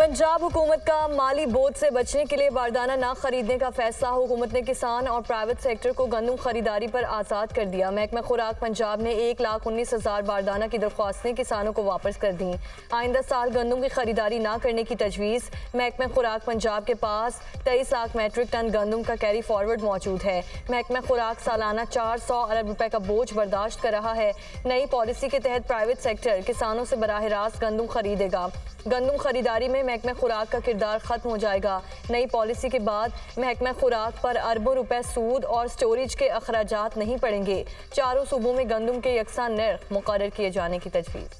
पंजाब हुकूमत का माली बोझ से बचने के लिए बारदाना न खरीदने का फैसला। हुकूमत ने किसान और प्राइवेट सेक्टर को गंदम खरीदारी पर आज़ाद कर दिया। महकमा खुराक पंजाब ने 1,19,000 बारदाना की दरख्वास्तें किसानों को वापस कर दी। आइंदा साल गंदम की खरीदारी न करने की तजवीज़। महकमा खुराक पंजाब के पास 23 लाख मैट्रिक टन गंदम का कैरी फॉरवर्ड मौजूद है। महकमा खुराक सालाना 400 अरब रुपए का बोझ बर्दाश्त कर रहा है। नई पॉलिसी के तहत प्राइवेट सेक्टर किसानों से बराह रास्त गंदम खरीदेगा। गंदम खरीदारी में महकमा खुराक का किरदार खत्म हो जाएगा। नई पॉलिसी के बाद महकमा खुराक पर अरबों रुपए सूद और स्टोरेज के अखराजात नहीं पड़ेंगे। चारों सूबों में गंदम के यकसा नर्ख मुकर्रर किए जाने की तजवीज़।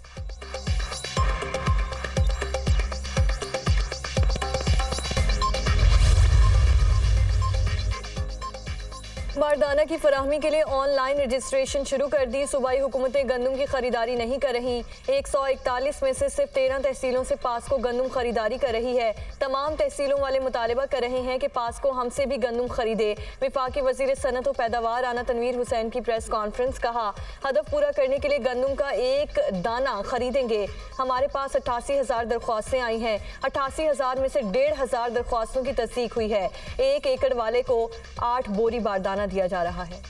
बारदाना की फराहमी के लिए ऑनलाइन रजिस्ट्रेशन शुरू कर दी। सूबाई हुकूमतें गंदम की खरीदारी नहीं कर रही। 141 में से सिर्फ 13 तहसीलों से पासको गंदम खरीदारी कर रही है। तमाम तहसीलों वाले मुतालबा कर रहे हैं कि पासको हमसे भी गंदम खरीदे। वफाकी वज़ीर सनत और पैदावार राना तनवीर हुसैन की प्रेस कॉन्फ्रेंस। कहा, हदफ पूरा करने के लिए गंदम का एक दाना खरीदेंगे। हमारे पास 88,000 दरख्वास्तें आई हैं। 88,000 में से 1,500 दरख्वास्तों की तस्दीक हुई है। 1 एकड़ वाले को 8 बोरी बारदाना दिया जा रहा है।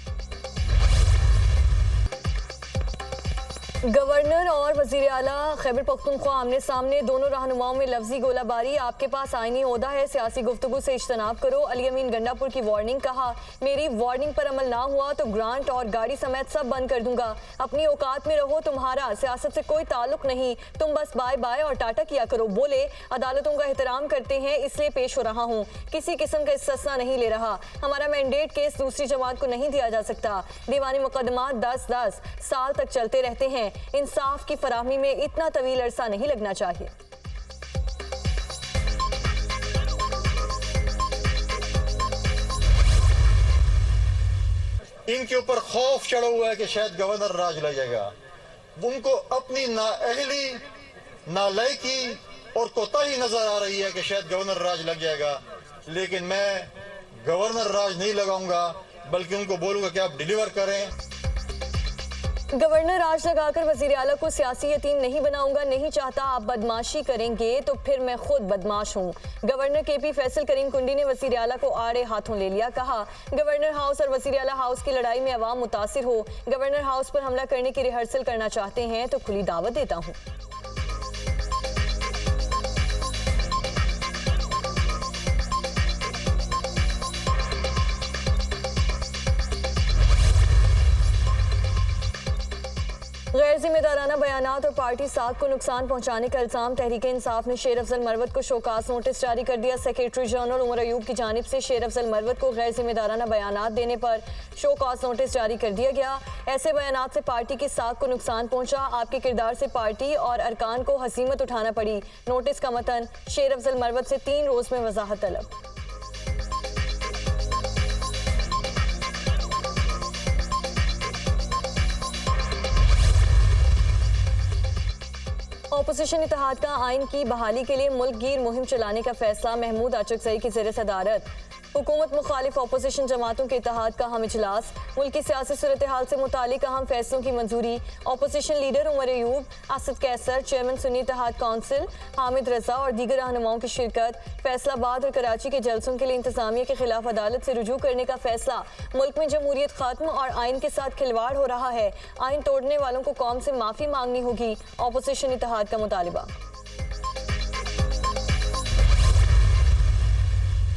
गवर्नर और वज़ीर आला खैबर पख्तूनख्वा आमने सामने। दोनों रहनुमाओं में लफ्जी गोलाबारी। आपके पास आईनी ओहदा है, सियासी गुफ्तगू से इज्तनाब करो। अली अमीन गंडापुर की वार्निंग। कहा, मेरी वार्निंग पर अमल ना हुआ तो ग्रांट और गाड़ी समेत सब बंद कर दूंगा। अपनी औकात में रहो, तुम्हारा सियासत से कोई ताल्लुक नहीं। तुम बस बाय बाय और टाटा किया करो। बोले, अदालतों का एहतराम करते हैं इसलिए पेश हो रहा हूँ। किसी किस्म का इस्तिस्ना नहीं ले रहा। हमारा मैंडेट केस दूसरी जमात को नहीं दिया जा सकता। दीवानी मुकदमा 10-10 साल तक चलते रहते हैं। इंसाफ की फराहमी में इतना तवील अरसा नहीं लगना चाहिए। इनके ऊपर खौफ चढ़ा हुआ है कि शायद गवर्नर राज लग जाएगा। उनको अपनी नाअहली, नालायकी और कोताही नजर आ रही है कि शायद गवर्नर राज लग जाएगा। लेकिन मैं गवर्नर राज नहीं लगाऊंगा, बल्कि उनको बोलूंगा कि आप डिलीवर करें। गवर्नर राज लगाकर वज़ीर आला को सियासी यतीम नहीं बनाऊंगा। नहीं चाहता आप बदमाशी करेंगे तो फिर मैं खुद बदमाश हूँ। गवर्नर KP फैसल करीम कुंडी ने वज़ीर आला को आड़े हाथों ले लिया। कहा, गवर्नर हाउस और वज़ीर आला हाउस की लड़ाई में अवाम मुतासिर हो। गवर्नर हाउस पर हमला करने की रिहर्सल करना चाहते हैं तो खुली दावत देता हूँ। गैर जिम्मेदाराना बयानात और पार्टी साख को नुकसान पहुंचाने का इल्जाम। तहरीक इंसाफ ने शेर अफजल मरवत को शोकास नोटिस जारी कर दिया। सेक्रेटरी जनरल उमर अयूब की जानिब से शेर अफजल मरवत को गैर जिम्मेदाराना बयानात देने पर शोकास नोटिस जारी कर दिया गया। ऐसे बयानात से पार्टी की साख को नुकसान पहुंचा। आपके किरदार से पार्टी और अरकान को हसीमत उठाना पड़ी। नोटिस का मतन, शेर अफजल मरवत से 3 रोज में वजाहत तलब। ऑपोजिशन इत्तेहाद का आइन की बहाली के लिए मुल्क गिर मुहिम चलाने का फैसला। महमूद अचकजई की ज़ेर सदारत हुकूमत मुखालिफ ऑपोजिशन जमातों के इत्तेहाद का अहम इजलास। मुल्क की सियासी सूरत हाल से मुतालिक अहम फैसलों की मंजूरी। Opposition leader Umar Ayub, Asad Qaiser, chairman Sunni इत्तेहाद काउंसिल हामिद रजा और दीगर रहनुमाओं की शिरकत। फैसलाबाद और कराची के जलसों के लिए इंतजामिया के खिलाफ अदालत से रुजू करने का फैसला। मुल्क में जमहूरियत खात्म और आइन के साथ खिलवाड़ हो रहा है। आइन तोड़ने वालों को कौम से माफी मांगनी होगी। ऑपोजिशन इत्तेहाद का मुतालिबा।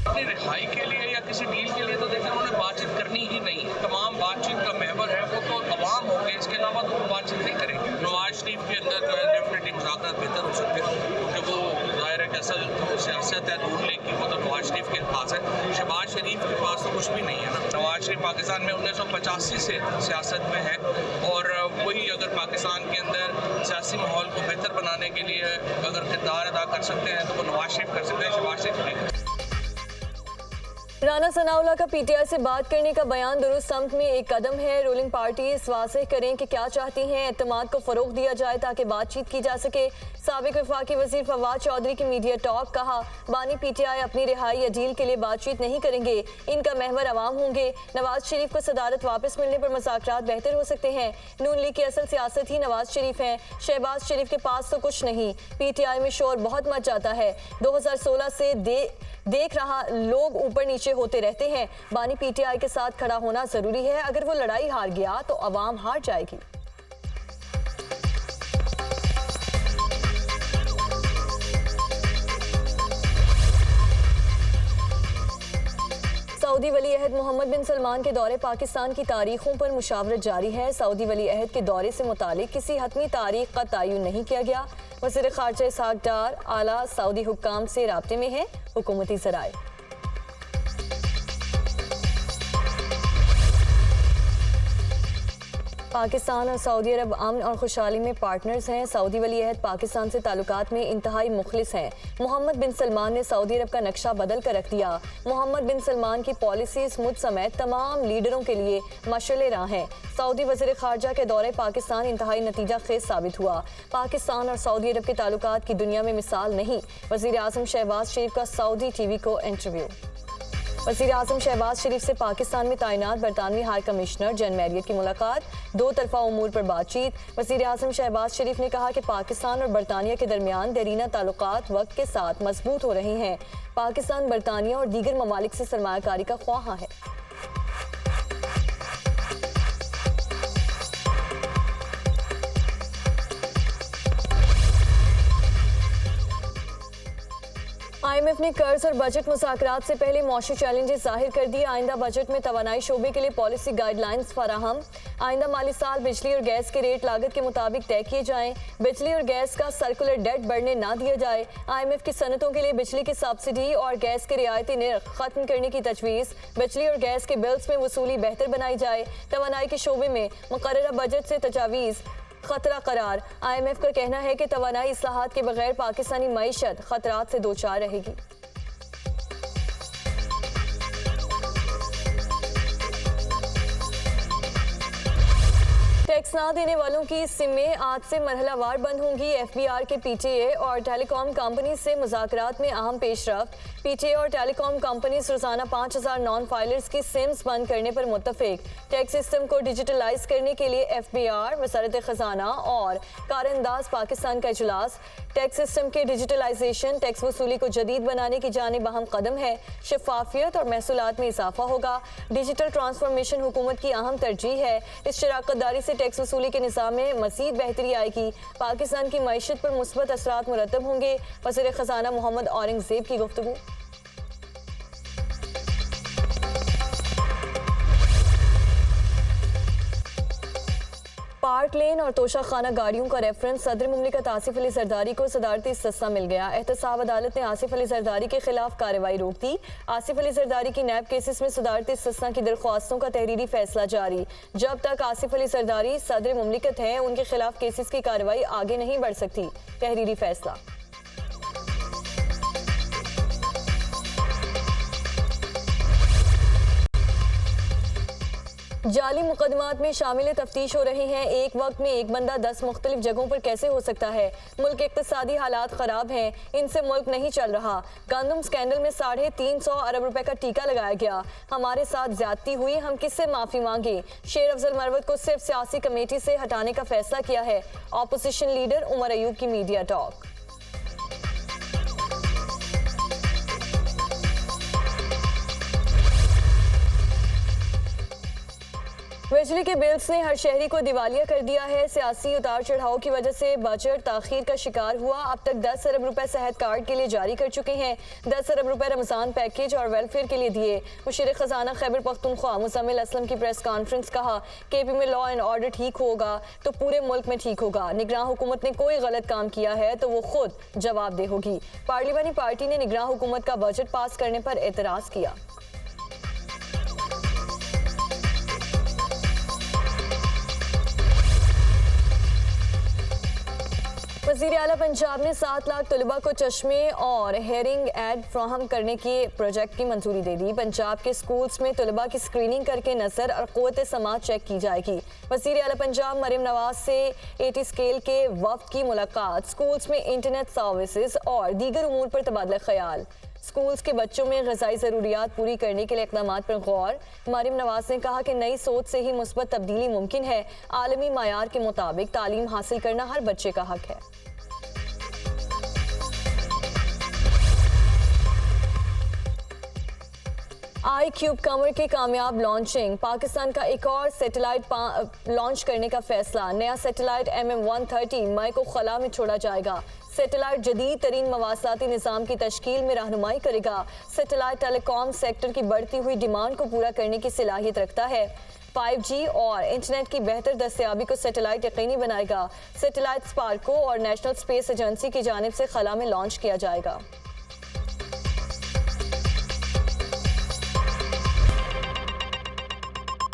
अपनी रिहाई के लिए या किसी डील के लिए तो देखिए उन्होंने बातचीत करनी ही नहीं। तमाम बातचीत का महवर है वो तो अवाम होंगे, इसके अलावा तो वो बातचीत नहीं करेंगे। नवाज शरीफ के अंदर जो है डेफिनेटली मुज़ाकरात बेहतर हो सकते हैं, क्योंकि वो ज़ाहिर है कि असल जो सियासत है दूर लेगी वो तो नवाज शरीफ के पास है। शहबाज शरीफ के पास तो कुछ भी नहीं है ना। नवाज शरीफ पाकिस्तान में 1985 से सियासत में है और वही अगर पाकिस्तान के अंदर सियासी माहौल को बेहतर बनाने के लिए अगर किरदार अदा कर सकते हैं तो वो नवाज शरीफ कर सकते हैं, शहबाज शरीफ नहीं। राना सनाउल्लाह का पीटीआई से बात करने का बयान दुरुस्त समत में एक कदम है। रूलिंग पार्टी इस वाज़ेह करें कि क्या चाहती हैं, एतमाद को फ़रोग दिया जाए ताकि बातचीत की जा सके। साबिक वफाकी वज़ीर फवाद चौधरी की मीडिया टॉक, कहा बानी पीटीआई अपनी रिहाई या डील के लिए बातचीत नहीं करेंगे, इनका महवर अवाम होंगे। नवाज शरीफ को सदारत वापस मिलने पर मुज़ाकरात बेहतर हो सकते हैं। नून लीग की असल सियासत ही नवाज शरीफ है, शहबाज शरीफ के पास तो कुछ नहीं। पीटीआई में शोर बहुत मच जाता है। 2016 से देख रहा लोग ऊपर नीचे होते रहते हैं। बानी पीटीआई के साथ खड़ा होना जरूरी है। अगर वो लड़ाई हार गया तो अवाम हार जाएगी। सऊदी वली अहद मोहम्मद बिन सलमान के दौरे पाकिस्तान की तारीखों पर मुशावरत जारी है। सऊदी वली अहद के दौरे से मुतालिक किसी हतमी तारीख का तयन नहीं किया गया। वज़ीर ख़ारजा इसहाक़ डार आला सऊदी हुक्काम से राब्ते में है। हुकूमती ज़राए पाकिस्तान और सऊदी अरब अमन और खुशहाली में पार्टनर्स हैं। सऊदी वली अहद पाकिस्तान से ताल्लुकात में इंतहाई मुखलिस हैं। मोहम्मद बिन सलमान ने सऊदी अरब का नक्शा बदल कर रख दिया। मोहम्मद बिन सलमान की पॉलिसीज मुझ समेत तमाम लीडरों के लिए मशअले राह हैं। सऊदी वज़ीर ख़ारजा के दौरे पाकिस्तान इंतहाई नतीजा खेज साबित हुआ। पाकिस्तान और सऊदी अरब के ताल्लुकात की दुनिया में मिसाल नहीं। वज़ीर आज़म शहबाज शरीफ का सऊदी टीवी को इंटरव्यू। वज़ीर आज़म शहबाज शरीफ से पाकिस्तान में तैनात बरतानवी हाई कमिश्नर जन मैरियट की मुलाकात, दो तरफा उमूर पर बातचीत। वज़ीर आज़म शहबाज शरीफ ने कहा कि पाकिस्तान और बरतानिया के दरमियान देरीना ताल्लुकात वक्त के साथ मजबूत हो रहे हैं। पाकिस्तान बरतानिया और दीगर ममालिक से सरमायाकारी का ख्वाहा है। IMF ने कर्ज और बजट मुज़ाकरात से पहले मौशी चैलेंजेस जाहिर कर दिए। आइंदा बजट में तवानाई शोबे के लिए पॉलिसी गाइडलाइंस फराहम। आइंदा माली साल बिजली और गैस के रेट लागत के मुताबिक तय किए जाएं। बिजली और गैस का सर्कुलर डेट बढ़ने ना दिया जाए। IMF की सनतों के लिए बिजली की सब्सिडी और गैस के रियायती निर्ख खत्म करने की तजवीज़। बिजली और गैस के बिल्स में वसूली बेहतर बनाई जाए। तवानाई के शोबे में मुकर्ररा बजट से तजावीज़ खतरा करार। IMF का कहना है कि तवानाई इस्लाहात के बगैर पाकिस्तानी मईशत खतरात से दो चार रहेगी। टैक्स ना देने वालों की सिमें आज से मरहलावार बंद होंगी। FBR के PTA और टेलीकॉम कंपनी से मुज़ाकरात में अहम पेशरफ्त। PTA और टेलीकॉम कंपनीज रोजाना 5000 नॉन फाइलर्स की सिम्स बंद करने पर मुत्तफिक। टैक्स सिस्टम को डिजिटलाइज करने के लिए FBR, वज़ारत ख़ज़ाना और कारअंदाज पाकिस्तान का इजलास। टैक्स सिस्टम के डिजिटलाइजेशन टैक्स वसूली को जदीद बनाने की जानिब अहम कदम है। शफाफियत और महसूलात में इजाफा होगा। डिजिटल ट्रांसफॉर्मेशन हुकूमत की अहम तरजीह है। इस शराकत दारी से टैक्स वसूली के निज़ाम में मज़ीद बेहतरी आएगी। पाकिस्तान की मईशत पर मुस्बत असरात मुरतब होंगे। वज़ीर ख़ज़ाना मोहम्मद औरंगज़ेब की गुफ्तगू। पार्क लेन और तोशा खाना गाड़ियों का रेफरेंस सदर मुमलिकत आसिफ अली जरदारी को सदारती इस्तिस्ना मिल गया। एहतसाब अदालत ने आसिफ अली जरदारी के खिलाफ कार्रवाई रोक दी। आसिफ अली जरदारी की नैब केसेस में सदारती इस्तिस्ना की दरख्वास्तों का तहरीरी फैसला जारी। जब तक आसिफ अली जरदारी सदर मुमलिकत हैं, उनके खिलाफ केसेस की कार्रवाई आगे नहीं बढ़ सकती। तहरीरी फैसला। जाली मुकदमात में शामिल तफ्तीश हो रही हैं। एक वक्त में एक बंदा 10 मुख्तलिफ जगहों पर कैसे हो सकता है? मुल्क के इक्तिसादी हालात ख़राब हैं, इनसे मुल्क नहीं चल रहा। गंदम स्कैंडल में 350 अरब रुपए का टीका लगाया गया। हमारे साथ ज्यादती हुई, हम किससे माफ़ी मांगे? शेर अफजल मरवत को सिर्फ सियासी कमेटी से हटाने का फैसला किया है। ऑपोजिशन लीडर उमर अयूब की मीडिया टॉक। बिजली के बिल्स ने हर शहरी को दिवालिया कर दिया है। सियासी उतार चढ़ाव की वजह से बजट ताखीर का शिकार हुआ। अब तक 10 अरब रुपए सेहत कार्ड के लिए जारी कर चुके हैं। 10 अरब रुपए रमजान पैकेज और वेलफेयर के लिए दिए। मुशीर खजाना खैबर पख्तूनख्वा मुजम्मिल असलम की प्रेस कॉन्फ्रेंस, कहा KP में लॉ एंड ऑर्डर ठीक होगा तो पूरे मुल्क में ठीक होगा। निगरान हुकूमत ने कोई गलत काम किया है तो वो खुद जवाबदेह होगी। पार्लिमानी पार्टी ने निगरान हुकूमत का बजट पास करने पर एतराज किया। वज़ीर आला पंजाब ने 7 लाख तलबा को चश्मे और हेयरिंग एड फ्राहम करने के प्रोजेक्ट की मंजूरी दे दी। पंजाब के स्कूल्स में तलबा की स्क्रीनिंग करके नज़र और क़ुव्वत समात चेक की जाएगी। वज़ीर आला पंजाब मरियम नवाज से 80 स्केल के वफ़द की मुलाकात, स्कूल्स में इंटरनेट सर्विसेज और दीगर उमूर पर तबादला ख्याल। स्कूल्स के बच्चों में ग़िज़ाई ज़रूरियात पूरी करने के लिए इक़दाम पर गौर। मरियम नवाज ने कहा कि नई सोच से ही मुस्बत तब्दीली मुमकिन है। आलमी मायार के मुताबिक तालीम हासिल करना हर बच्चे का हक है। iCube कमर की कामयाब लॉन्चिंग, पाकिस्तान का एक और सैटेलाइट लॉन्च करने का फैसला। नया सैटेलाइट MM-130 मई को खला में छोड़ा जाएगा। सैटेलाइट जदीद तरीन मवासलाती निज़ाम की तश्कील में रहनुमाई करेगा। सैटेलाइट टेलीकॉम सेक्टर की बढ़ती हुई डिमांड को पूरा करने की सलाहियत रखता है। 5G और इंटरनेट की बेहतर दस्तयाबी को सैटेलाइट यकीनी बनाएगा। सैटेलाइट स्पार्को और नेशनल स्पेस एजेंसी की जानिब से खला में लॉन्च किया जाएगा।